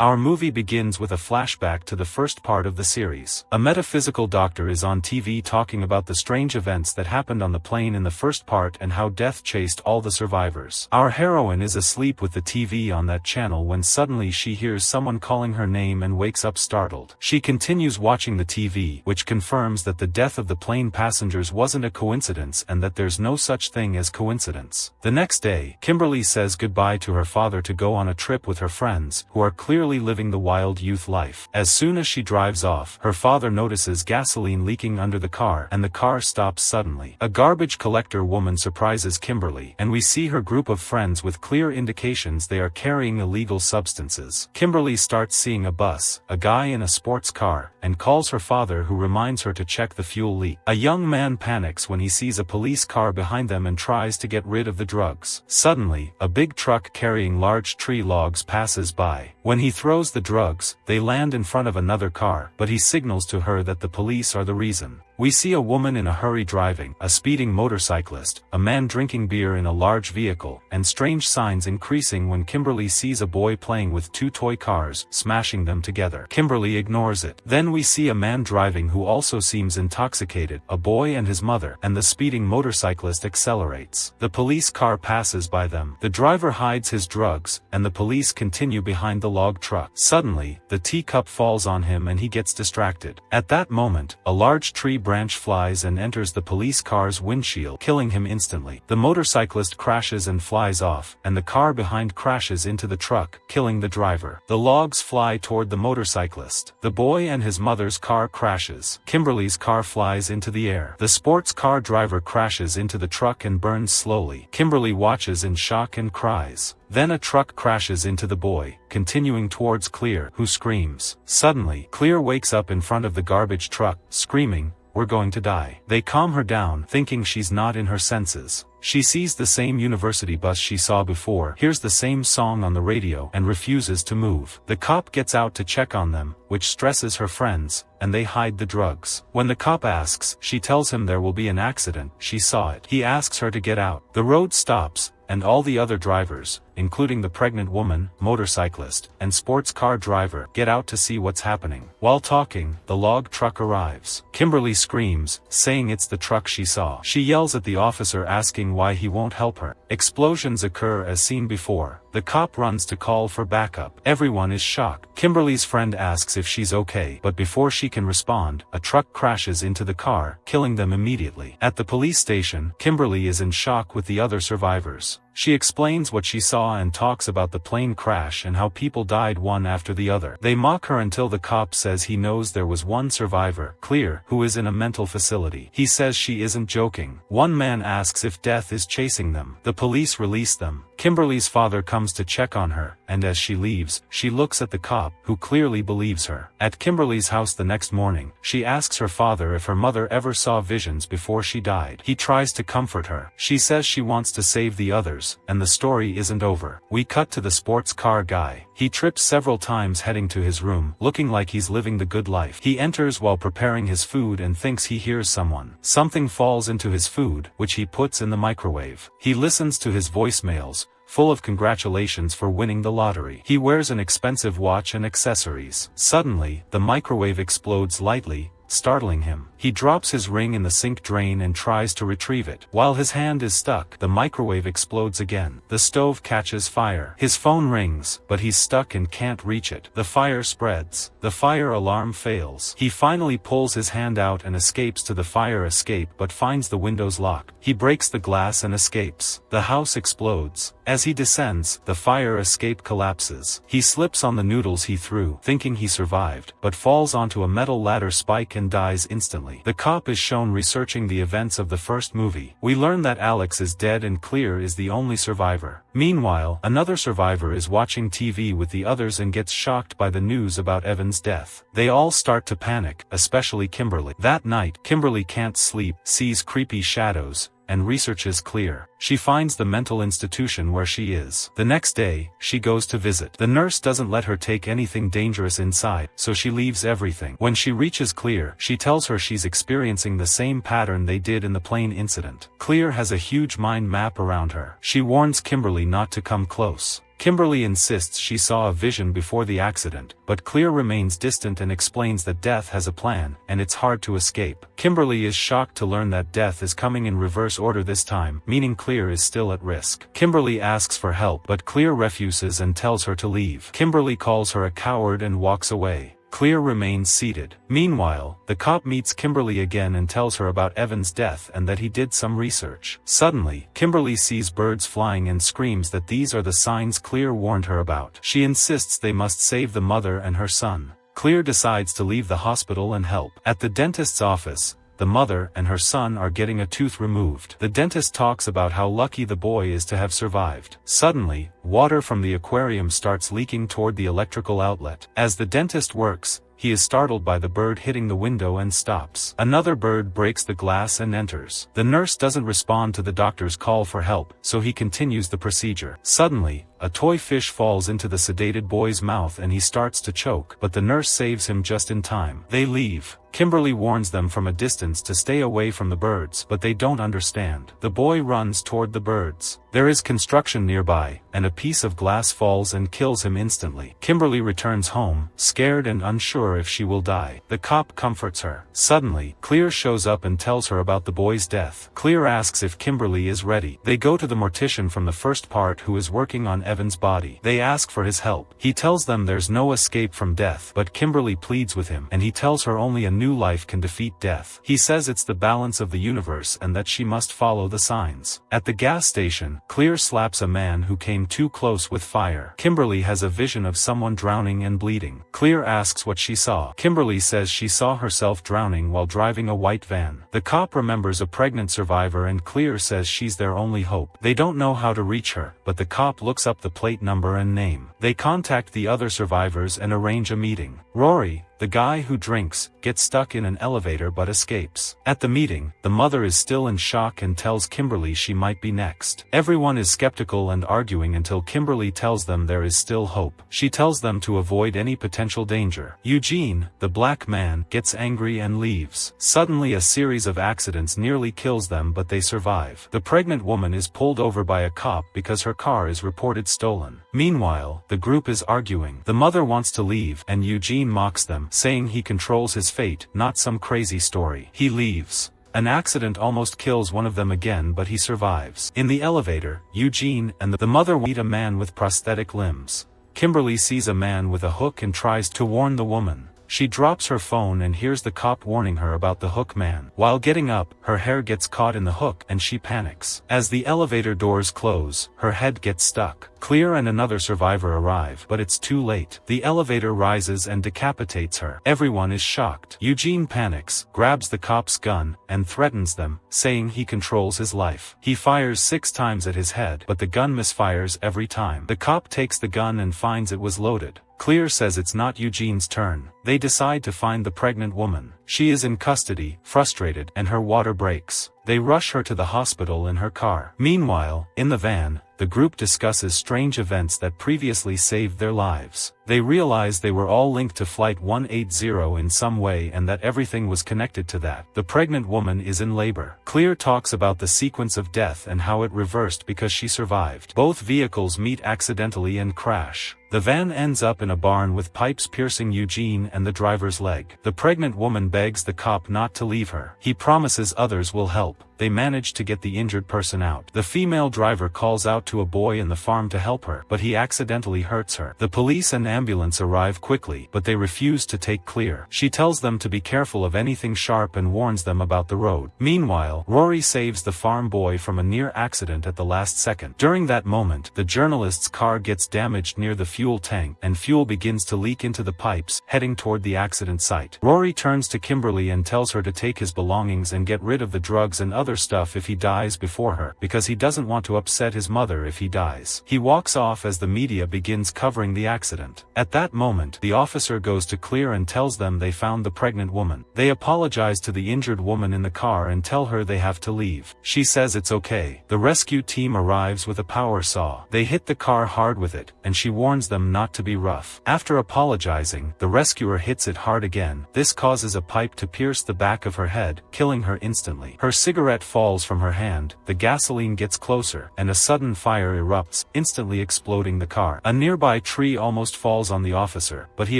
Our movie begins with a flashback to the first part of the series. A metaphysical doctor is on TV talking about the strange events that happened on the plane in the first part and how death chased all the survivors. Our heroine is asleep with the TV on that channel when suddenly she hears someone calling her name and wakes up startled. She continues watching the TV, which confirms that the death of the plane passengers wasn't a coincidence and that there's no such thing as coincidence. The next day, Kimberly says goodbye to her father to go on a trip with her friends, who are clearly living the wild youth life. As soon as she drives off, her father notices gasoline leaking under the car and the car stops suddenly. A garbage collector woman surprises Kimberly, and we see her group of friends with clear indications they are carrying illegal substances. Kimberly starts seeing a bus, a guy in a sports car, and calls her father, who reminds her to check the fuel leak. A young man panics when he sees a police car behind them and tries to get rid of the drugs. Suddenly, a big truck carrying large tree logs passes by. When he throws the drugs, they land in front of another car, but he signals to her that the police are the reason. We see a woman in a hurry driving, a speeding motorcyclist, a man drinking beer in a large vehicle, and strange signs increasing when Kimberly sees a boy playing with two toy cars, smashing them together. Kimberly ignores it. Then we see a man driving who also seems intoxicated, a boy and his mother, and the speeding motorcyclist accelerates. The police car passes by them. The driver hides his drugs, and the police continue behind the log truck. Suddenly, the teacup falls on him and he gets distracted. At that moment, a large tree branch flies and enters the police car's windshield, killing him instantly. The motorcyclist crashes and flies off, and the car behind crashes into the truck, killing the driver. The logs fly toward the motorcyclist. The boy and his mother's car crashes. Kimberly's car flies into the air. The sports car driver crashes into the truck and burns slowly. Kimberly watches in shock and cries. Then a truck crashes into the boy, continuing towards Clear, who screams. Suddenly, Clear wakes up in front of the garbage truck, screaming, "We're going to die." They calm her down, thinking she's not in her senses. She sees the same university bus she saw before, hears the same song on the radio, and refuses to move. The cop gets out to check on them, which stresses her friends, and they hide the drugs. When the cop asks, she tells him there will be an accident, she saw it. He asks her to get out. The road stops, and all the other drivers, including the pregnant woman, motorcyclist, and sports car driver, get out to see what's happening. While talking, the log truck arrives. Kimberly screams, saying it's the truck she saw. She yells at the officer asking why he won't help her. Explosions occur as seen before. The cop runs to call for backup. Everyone is shocked. Kimberly's friend asks if she's okay, but before she can respond, a truck crashes into the car, killing them immediately. At the police station, Kimberly is in shock with the other survivors. She explains what she saw and talks about the plane crash and how people died one after the other. They mock her until the cop says he knows there was one survivor, Clear, who is in a mental facility. He says she isn't joking. One man asks if death is chasing them. The police release them. Kimberly's father comes to check on her, and as she leaves, she looks at the cop, who clearly believes her. At Kimberly's house the next morning, she asks her father if her mother ever saw visions before she died. He tries to comfort her. She says she wants to save the others, and the story isn't over. We cut to the sports car guy. He trips several times heading to his room, looking like he's living the good life. He enters while preparing his food and thinks he hears someone. Something falls into his food, which he puts in the microwave. He listens to his voicemails, full of congratulations for winning the lottery. He wears an expensive watch and accessories. Suddenly, the microwave explodes lightly, startling him. He drops his ring in the sink drain and tries to retrieve it. While his hand is stuck, the microwave explodes again. The stove catches fire. His phone rings, but he's stuck and can't reach it. The fire spreads. The fire alarm fails. He finally pulls his hand out and escapes to the fire escape but finds the windows locked. He breaks the glass and escapes. The house explodes. As he descends, the fire escape collapses. He slips on the noodles he threw, thinking he survived, but falls onto a metal ladder spike and dies instantly. The cop is shown researching the events of the first movie. We learn that Alex is dead and Clear is the only survivor. Meanwhile, another survivor is watching TV with the others and gets shocked by the news about Evan's death. They all start to panic, especially Kimberly. That night, Kimberly can't sleep, sees creepy shadows, and researches Clear. She finds the mental institution where she is. The next day, she goes to visit. The nurse doesn't let her take anything dangerous inside, so she leaves everything. When she reaches Clear, she tells her she's experiencing the same pattern they did in the plane incident. Clear has a huge mind map around her. She warns Kimberly not to come close. Kimberly insists she saw a vision before the accident, but Clear remains distant and explains that Death has a plan, and it's hard to escape. Kimberly is shocked to learn that Death is coming in reverse order this time, meaning Clear is still at risk. Kimberly asks for help, but Clear refuses and tells her to leave. Kimberly calls her a coward and walks away. Clear remains seated. Meanwhile, the cop meets Kimberly again and tells her about Evan's death and that he did some research. Suddenly, Kimberly sees birds flying and screams that these are the signs Clear warned her about. She insists they must save the mother and her son. Clear decides to leave the hospital and help. At the dentist's office, the mother and her son are getting a tooth removed. The dentist talks about how lucky the boy is to have survived. Suddenly, water from the aquarium starts leaking toward the electrical outlet. As the dentist works, he is startled by the bird hitting the window and stops. Another bird breaks the glass and enters. The nurse doesn't respond to the doctor's call for help, so he continues the procedure. Suddenly, a toy fish falls into the sedated boy's mouth and he starts to choke, but the nurse saves him just in time. They leave. Kimberly warns them from a distance to stay away from the birds, but they don't understand. The boy runs toward the birds. There is construction nearby, and a piece of glass falls and kills him instantly. Kimberly returns home, scared and unsure if she will die. The cop comforts her. Suddenly, Clear shows up and tells her about the boy's death. Clear asks if Kimberly is ready. They go to the mortician from the first part who is working on Evan's body. They ask for his help. He tells them there's no escape from death, but Kimberly pleads with him, and he tells her only a new life can defeat death. He says it's the balance of the universe and that she must follow the signs. At the gas station, Clear slaps a man who came too close with fire. Kimberly has a vision of someone drowning and bleeding. Clear asks what she saw. Kimberly says she saw herself drowning while driving a white van. The cop remembers a pregnant survivor and Clear says she's their only hope. They don't know how to reach her, but the cop looks up the plate number and name. They contact the other survivors and arrange a meeting. Rory, the guy who drinks, gets stuck in an elevator but escapes. At the meeting, the mother is still in shock and tells Kimberly she might be next. Everyone is skeptical and arguing until Kimberly tells them there is still hope. She tells them to avoid any potential danger. Eugene, the black man, gets angry and leaves. Suddenly a series of accidents nearly kills them, but they survive. The pregnant woman is pulled over by a cop because her car is reported stolen. Meanwhile, the group is arguing. The mother wants to leave, and Eugene mocks them, saying he controls his fate, not some crazy story. He leaves. An accident almost kills one of them again, but he survives. In the elevator, Eugene and the mother meet a man with prosthetic limbs. Kimberly sees a man with a hook and tries to warn the woman. She drops her phone and hears the cop warning her about the hook man. While getting up, her hair gets caught in the hook and she panics. As the elevator doors close, her head gets stuck. Clear and another survivor arrive, but it's too late. The elevator rises and decapitates her. Everyone is shocked. Eugene panics, grabs the cop's gun, and threatens them, saying he controls his life. He fires 6 times at his head, but the gun misfires every time. The cop takes the gun and finds it was loaded. Clear says it's not Eugene's turn. They decide to find the pregnant woman. She is in custody, frustrated, and her water breaks. They rush her to the hospital in her car. Meanwhile, in the van, the group discusses strange events that previously saved their lives. They realize they were all linked to Flight 180 in some way and that everything was connected to that. The pregnant woman is in labor. Clear talks about the sequence of death and how it reversed because she survived. Both vehicles meet accidentally and crash. The van ends up in a barn with pipes piercing Eugene and the driver's leg. The pregnant woman begs the cop not to leave her. He promises others will help. They manage to get the injured person out. The female driver calls out to a boy in the farm to help her, but he accidentally hurts her. The police and ambulance arrive quickly, but they refuse to take Clear. She tells them to be careful of anything sharp and warns them about the road. Meanwhile, Rory saves the farm boy from a near accident at the last second. During that moment, the journalist's car gets damaged near the fuel tank, and fuel begins to leak into the pipes, heading toward the accident site. Rory turns to Kimberly and tells her to take his belongings and get rid of the drugs and other stuff if he dies before her, because he doesn't want to upset his mother if he dies. He walks off as the media begins covering the accident. At that moment, the officer goes to Clear and tells them they found the pregnant woman. They apologize to the injured woman in the car and tell her they have to leave. She says it's okay. The rescue team arrives with a power saw. They hit the car hard with it, and she warns them not to be rough. After apologizing, the rescuer hits it hard again. This causes a pipe to pierce the back of her head, killing her instantly. Her cigarette falls from her hand, the gasoline gets closer, and a sudden fire erupts, instantly exploding the car. A nearby tree almost falls on the officer, but he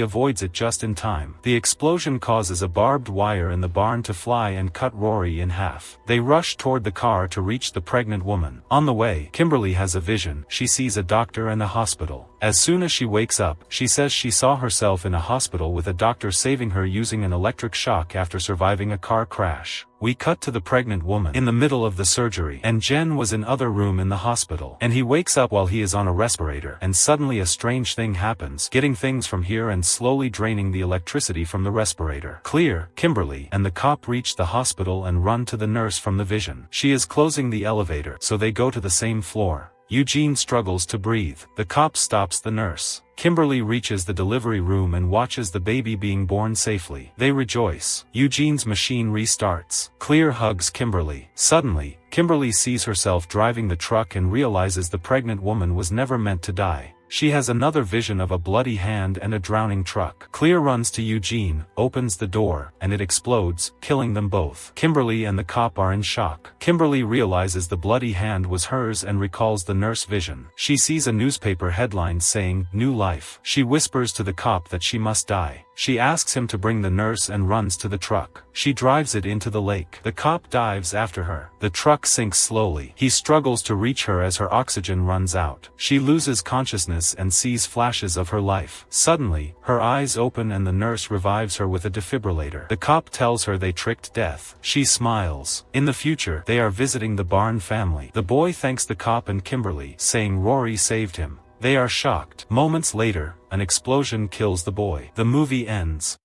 avoids it just in time. The explosion causes a barbed wire in the barn to fly and cut Rory in half. They rush toward the car to reach the pregnant woman. On the way, Kimberly has a vision. She sees a doctor and a hospital. As soon as she wakes up, she says she saw herself in a hospital with a doctor saving her using an electric shock after surviving a car crash. We cut to the pregnant woman in the middle of the surgery, and Jen was in other room in the hospital. And he wakes up while he is on a respirator, and suddenly a strange thing happens, getting things from here and slowly draining the electricity from the respirator. Clear, Kimberly and the cop reach the hospital and run to the nurse from the vision. She is closing the elevator, so they go to the same floor. Eugene struggles to breathe. The cop stops the nurse. Kimberly reaches the delivery room and watches the baby being born safely. They rejoice. Eugene's machine restarts. Clear hugs Kimberly. Suddenly, Kimberly sees herself driving the truck and realizes the pregnant woman was never meant to die. She has another vision of a bloody hand and a drowning truck. Clear runs to Eugene, opens the door, and it explodes, killing them both. Kimberly and the cop are in shock. Kimberly realizes the bloody hand was hers and recalls the nurse vision. She sees a newspaper headline saying, "New life." She whispers to the cop that she must die. She asks him to bring the nurse and runs to the truck. She drives it into the lake. The cop dives after her. The truck sinks slowly. He struggles to reach her as her oxygen runs out. She loses consciousness and sees flashes of her life. Suddenly, her eyes open and the nurse revives her with a defibrillator. The cop tells her they tricked death. She smiles. In the future, they are visiting the Barn family. The boy thanks the cop and Kimberly, saying Rory saved him. They are shocked. Moments later, an explosion kills the boy. The movie ends.